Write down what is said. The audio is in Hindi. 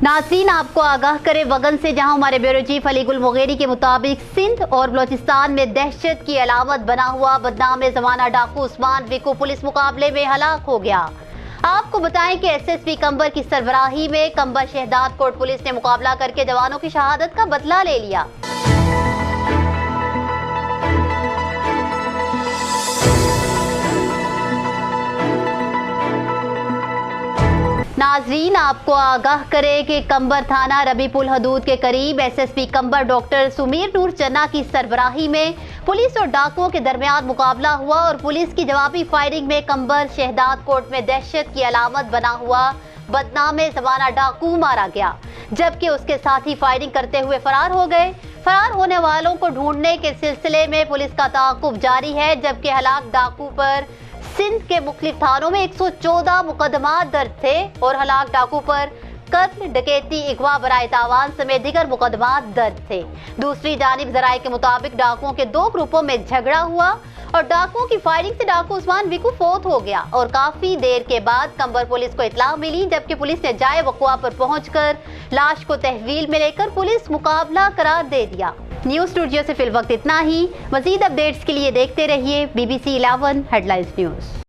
नाज़रीन, आपको आगाह करे वगन से, जहां हमारे ब्यूरो चीफ अली गुल मुगेरी के मुताबिक सिंध और बलोचिस्तान में दहशत की अलामत बना हुआ बदनाम ज़माना डाकू उस्मान विकू पुलिस मुकाबले में हलाक हो गया। आपको बताएं कि एसएसपी कंबर की सरबराही में कंबर शहदाद कोट पुलिस ने मुकाबला करके जवानों की शहादत का बदला ले लिया। नाज़रीन, आपको आगाह करे कि कंबर थाना रबीपुल हदूद के करीब एसएसपी कंबर डॉक्टर सुमीर नूर चन्ना की सरबराही में पुलिस और डाकुओं के दरमियान मुकाबला हुआ और पुलिस की जवाबी फायरिंग में कंबर शहदाद कोट में दहशत की अलामत बना हुआ बदनाम ज़माना डाकू मारा गया, जबकि उसके साथी फायरिंग करते हुए फरार हो गए। फरार होने वालों को ढूंढने के सिलसिले में पुलिस का ताक़ुब जारी है, जबकि हलाक डाकू पर सिंध के मुख्तलिफ थानों में 114 मुकदमा दर्ज थे और हलाक डाकू पर कत्ल, डकैती, अगवा, बराए तावान समेत दीगर मुकदमा दर्ज थे। दूसरी जानिब जराये के मुताबिक डाकुओं के दो ग्रुपों में झगड़ा हुआ और डाकुओं की फायरिंग से डाकू उस्मान विकू फौत हो गया और काफी देर के बाद कंबर पुलिस को इत्तला मिली, जबकि पुलिस ने जाए वक़ुआ पर पहुंचकर लाश को तहवील में लेकर पुलिस मुकाबला करार दे दिया। न्यूज़ स्टूडियो से फिल वक्त इतना ही। मज़ीद अपडेट्स के लिए देखते रहिए BBC 11 हेडलाइंस न्यूज़।